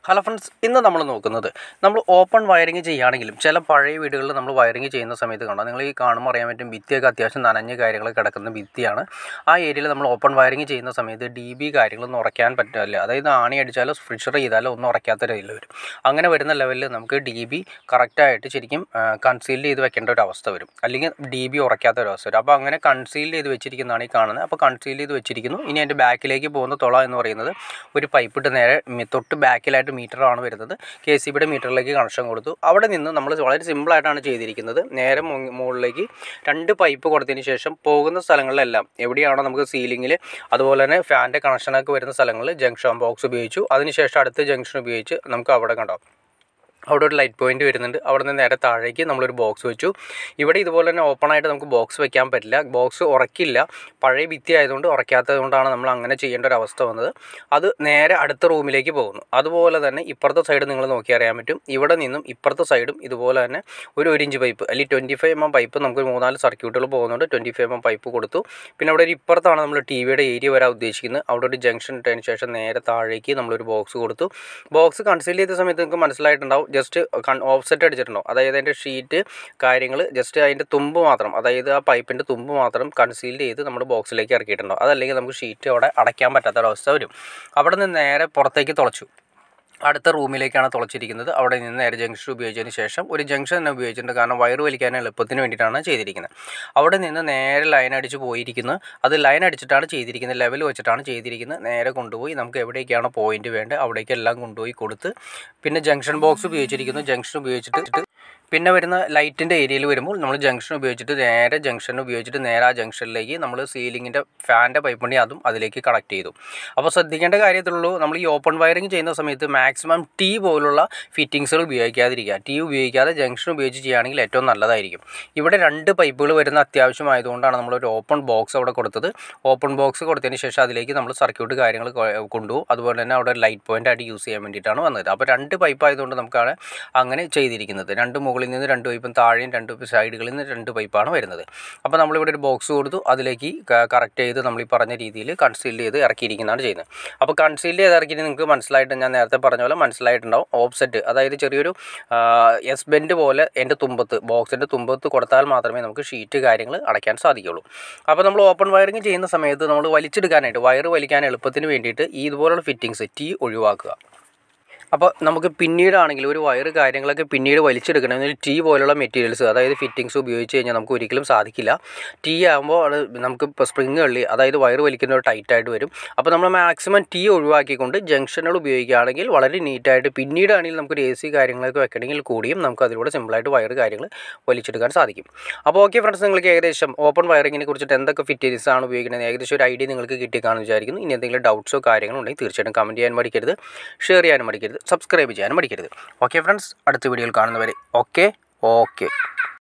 Hello friends, ഇന്ന് നമ്മൾ നോക്കുന്നത് നമ്മൾ ഓപ്പൺ വയറിങ് ചെയ്യുകയാണെങ്കിലും ചില പഴയ വീടുകളിൽ നമ്മൾ വയറിങ് ചെയ്യുന്ന സമയത്ത് കണ്ടോ, നിങ്ങൾ ഈ കാണുമ്പോൾ അറിയാൻ പറ്റും ഭിത്തിയൊക്കെ അത്യാവശ്യം നനഞ്ഞ കാര്യങ്ങൾ കിടക്കുന്ന ഭിത്തിയാണ്. ആ ഏരിയയിൽ നമ്മൾ ഓപ്പൺ വയറിങ് ചെയ്യുന്ന സമയത്ത് DB കാര്യങ്ങളൊന്നും ഉറയ്ക്കാൻ പറ്റില്ല. അതായത് ആണി അടിച്ചാലോ ഫ്രിക്ഷർ ചെയ്താലോ ഒന്നും ഉറയ്ക്കാത്ത രീതിയിൽ വരും. അങ്ങനെ വരുന്ന ലെവലിൽ നമുക്ക് DB കറക്റ്റായിട്ട് ശരിക്കും കൺസീൽ ചെയ്ത് വെക്കേണ്ട ഒരു അവസ്ഥ വരും, അല്ലെങ്കിൽ DB ഉറയ്ക്കാത്ത ഒരു അവസ്ഥ വരും. അപ്പോൾ അങ്ങനെ കൺസീൽ ചെയ്ത് വെച്ചിരിക്കുന്നതാണ് ഈ കാണുന്നത്. അപ്പോൾ കൺസീൽ ചെയ്ത് വെച്ചിരിക്കുന്നു. ഇനി അതിൻ്റെ ബാക്കിലേക്ക് പോകുന്ന തുള എന്ന് പറയുന്നത് ഒരു പൈപ്പിട്ട് നേരെ തൊട്ട് ബാക്കിലായിട്ട് മീറ്ററാണ് വരുന്നത്. KCBയുടെ മീറ്ററിലേക്ക് കണക്ഷൻ കൊടുത്തു. അവിടെ നിന്ന് നമ്മൾ വളരെ സിമ്പിളായിട്ടാണ് ചെയ്തിരിക്കുന്നത്. നേരെ മുകളിലേക്ക് 2 പൈപ്പ് കൊടുത്തതിന് ശേഷം പോകുന്ന സ്ഥലങ്ങളിലെല്ലാം എവിടെയാണോ നമുക്ക് സീലിങ്ങിൽ അതുപോലെ തന്നെ ഫാനിൻ്റെ കണക്ഷനൊക്കെ വരുന്ന സ്ഥലങ്ങളിൽ ജംഗ്ഷൻ ബോക്സ് ഉപയോഗിച്ചു. അതിനുശേഷം അടുത്ത ജംഗ്ഷൻ ഉപയോഗിച്ച് നമുക്ക് അവിടെ കണ്ടോ, അവിടെ ഒരു ലൈറ്റ് പോയിൻറ്റ് വരുന്നുണ്ട്. അവിടെ നിന്ന് നേരെ താഴേക്ക് നമ്മളൊരു ബോക്സ് വെച്ചു. ഇവിടെ ഇതുപോലെ തന്നെ ഓപ്പണായിട്ട് നമുക്ക് ബോക്സ് വെക്കാൻ പറ്റില്ല, ബോക്സ് ഉറക്കില്ല. പഴയ ഭിത്തി ആയതുകൊണ്ട് ഉറയ്ക്കാത്തത് കൊണ്ടാണ് നമ്മൾ അങ്ങനെ ചെയ്യേണ്ട ഒരു അവസ്ഥ വന്നത്. അത് നേരെ അടുത്ത റൂമിലേക്ക് പോകുന്നു. അതുപോലെ തന്നെ ഇപ്പുറത്തെ സൈഡ് നിങ്ങൾ നോക്കി അറിയാൻ പറ്റും. ഇവിടെ നിന്നും ഇപ്പുറത്തെ സൈഡും ഇതുപോലെ തന്നെ ഒരു 1 ഇഞ്ച് പൈപ്പ് അല്ലെങ്കിൽ 25 mm പൈപ്പ് നമുക്ക് 3-4 സർക്യൂട്ടുകൾ പോകുന്നുണ്ട്. 25 mm പൈപ്പ് കൊടുത്തു. പിന്നെ അവിടെ ഒരു ഇപ്പുറത്താണ് നമ്മൾ TVയുടെ ഏരിയ വരാൻ ഉദ്ദേശിക്കുന്നത്. അവിടെ ഒരു ജംഗ്ഷൻ ഇട്ടതിന് ശേഷം നേരെ താഴേക്ക് നമ്മളൊരു ബോക്സ് കൊടുത്തു. ബോക്സ് കൺസീൽ ചെയ്ത സമയത്ത് നിങ്ങൾക്ക് മനസ്സിലായിട്ടുണ്ടാവും, ജസ്റ്റ് ഓഫ്സെറ്റ് അടിച്ചിട്ടുണ്ടോ, അതായത് അതിൻ്റെ ഷീറ്റ് കാര്യങ്ങൾ ജസ്റ്റ് അതിൻ്റെ തുമ്പ് മാത്രം, അതായത് ആ പൈപ്പിൻ്റെ തുമ്പ് മാത്രം കൺസീൽ ചെയ്ത് നമ്മുടെ ബോക്സിലേക്ക് ഇറക്കിയിട്ടുണ്ടോ. അതല്ലെങ്കിൽ നമുക്ക് ഷീറ്റ് അവിടെ അടയ്ക്കാൻ പറ്റാത്തൊരവസ്ഥ വരും. അവിടെ നിന്ന് നേരെ പുറത്തേക്ക് തുളച്ചു. അടുത്ത റൂമിലേക്കാണ് തുളച്ചിരിക്കുന്നത്. അവിടെ നിന്ന് നേരെ ജംഗ്ഷൻ ഉപയോഗിച്ചതിന് ശേഷം ഒരു ജംഗ്ഷൻ തന്നെ ഉപയോഗിച്ചിട്ടുണ്ട്, കാരണം വയർ വലിക്കാൻ എളുപ്പത്തിന് വേണ്ടിയിട്ടാണ് ചെയ്തിരിക്കുന്നത്. അവിടെ നിന്ന് നേരെ ലൈൻ അടിച്ച് പോയിരിക്കുന്നത്. അത് ലൈൻ അടിച്ചിട്ടാണ് ചെയ്തിരിക്കുന്നത്, ലെവൽ വെച്ചിട്ടാണ് ചെയ്തിരിക്കുന്നത്. നേരെ കൊണ്ടുപോയി നമുക്ക് എവിടേക്കാണോ പോയിന്റ് വേണ്ടത് അവിടേക്കെല്ലാം കൊണ്ടുപോയി കൊടുത്ത് പിന്നെ ജംഗ്ഷൻ ബോക്സ് ഉപയോഗിച്ചിരിക്കുന്നു. ജംഗ്ഷൻ ഉപയോഗിച്ചിട്ട് പിന്നെ വരുന്ന ലൈറ്റിൻ്റെ ഏരിയയിൽ വരുമ്പോൾ നമ്മൾ ജംഗ്ഷൻ ഉപയോഗിച്ചിട്ട് നേരെ ആ ജംഗ്ഷനിലേക്ക് നമ്മൾ സീലിങ്ങിൻ്റെ ഫാനിൻ്റെ പൈപ്പ് ഉണ്ടെങ്കിൽ അതും അതിലേക്ക് കണക്ട് ചെയ്തു. അപ്പോൾ ശ്രദ്ധിക്കേണ്ട കാര്യത്തിലുള്ളൂ, നമ്മൾ ഈ ഓപ്പൺ വയറിങ് ചെയ്യുന്ന സമയത്ത് മാക്സിമം T പോലുള്ള ഫിറ്റിങ്സുകൾ ഉപയോഗിക്കാതിരിക്കുക. T ഉപയോഗിക്കാതെ ജംഗ്ഷൻ ഉപയോഗിച്ച് ചെയ്യുകയാണെങ്കിൽ ഏറ്റവും നല്ലതായിരിക്കും. ഇവിടെ 2 പൈപ്പുകൾ വരുന്ന അത്യാവശ്യമായതുകൊണ്ടാണ് നമ്മളൊരു ഓപ്പൺ ബോക്സ് അവിടെ കൊടുത്തത്. ഓപ്പൺ ബോക്സ് കൊടുത്തതിന് ശേഷം അതിലേക്ക് നമ്മൾ സർക്യൂട്ട് കാര്യങ്ങൾ കൊണ്ടുപോകും. അതുപോലെ തന്നെ അവിടെ ലൈറ്റ് പോയിൻ്റ് ആയിട്ട് യൂസ് ചെയ്യാൻ വേണ്ടിയിട്ടാണ് വന്നത്. അപ്പോൾ 2 പൈപ്പ് ആയതുകൊണ്ട് നമുക്കാണ് അങ്ങനെ ചെയ്തിരിക്കുന്നത്. 2 മുകളിൽ നിന്ന് 2 പൈപ്പും താഴെയും 2 സൈഡുകളിൽ നിന്ന് 2 പൈപ്പാണ് വരുന്നത്. അപ്പോൾ നമ്മളിവിടെ ഒരു ബോക്സ് കൊടുത്തു, അതിലേക്ക് കറക്റ്റ് ചെയ്ത് നമ്മൾ ഈ പറഞ്ഞ രീതിയിൽ കൺസീൽ ചെയ്ത് ഇറക്കിയിരിക്കുന്നതാണ് ചെയ്യുന്നത്. അപ്പോൾ കൺസീൽ ചെയ്ത് ഇറക്കിയിട്ട് നിങ്ങൾക്ക് മനസ്സിലായിട്ട്, ഞാൻ നേരത്തെ പറഞ്ഞ പോലെ മനസ്സിലായിട്ടുണ്ടാവും, ഓഫ്സെറ്റ് അതായത് ചെറിയൊരു എസ് ബെൻഡ് പോലെ എൻ്റെ തുമ്പത്ത്, ബോക്സിൻ്റെ തുമ്പത്ത് കൊടുത്താൽ മാത്രമേ നമുക്ക് ഷീറ്റ് കാര്യങ്ങൾ അടയ്ക്കാൻ സാധിക്കുകയുള്ളൂ. അപ്പോൾ നമ്മൾ ഓപ്പൺ വയറിങ് ചെയ്യുന്ന സമയത്ത് നമ്മൾ വലിച്ചെടുക്കാനായിട്ട്, വയർ വലിക്കാൻ എളുപ്പത്തിന് വേണ്ടിയിട്ട് ഈ ഇതുപോലുള്ള ഫിറ്റിങ്സ് T ഒഴിവാക്കുക. അപ്പോൾ നമുക്ക് പിന്നീടാണെങ്കിൽ ഒരു വയർ കാര്യങ്ങളൊക്കെ പിന്നീട് വലിച്ചെടുക്കണമെങ്കിൽ T പോലുള്ള മെറ്റീരിയൽസ്, അതായത് ഫിറ്റിങ്സ് ഉപയോഗിച്ച് കഴിഞ്ഞാൽ നമുക്ക് ഒരിക്കലും സാധിക്കില്ല. T ആകുമ്പോൾ അത് നമുക്ക് ഇപ്പോൾ സ്പ്രിങ്ങുകളിൽ, അതായത് വയർ വലിക്കുന്നവർ ടൈറ്റായിട്ട് വരും. അപ്പോൾ നമ്മൾ മാക്സിമം T ഒഴിവാക്കിക്കൊണ്ട് ജംഗ്ഷനുകൾ ഉപയോഗിക്കുകയാണെങ്കിൽ വളരെ നീറ്റായിട്ട് പിന്നീടാണെങ്കിൽ നമുക്കൊരു AC കാര്യങ്ങളൊക്കെ വെക്കണമെങ്കിൽ കൂടിയും നമുക്ക് അതിലൂടെ സിമ്പിളായിട്ട് വയർ കാര്യങ്ങൾ വലിച്ചെടുക്കാൻ സാധിക്കും. അപ്പോൾ ഓക്കെ ഫ്രണ്ട്സ്, നിങ്ങൾക്ക് ഏകദേശം ഓപ്പൺ വയറിങ്ങിനെ കുറിച്ചിട്ട് എന്തൊക്കെ ഫിറ്റിങ്സ് ആണ് ഉപയോഗിക്കുന്നത് ഏകദേശം ഒരു ഐഡിയ നിങ്ങൾക്ക് കിട്ടിക്കാണെന്ന് വിചാരിക്കുന്നു. ഇനി എന്തെങ്കിലും ഡൗട്ട്സോ കാര്യങ്ങളോ ഉണ്ടെങ്കിൽ തീർച്ചയായിട്ടും കമൻറ്റ് ചെയ്യാൻ മടിക്കരുത്, ഷെയർ ചെയ്യാനും മടിക്കരുത്, സബ്സ്ക്രൈബ് ചെയ്യാനും മടിക്കരുത്. ഓക്കെ ഫ്രണ്ട്സ്, അടുത്ത വീഡിയോയിൽ കാണുന്നവരെ ഓക്കെ.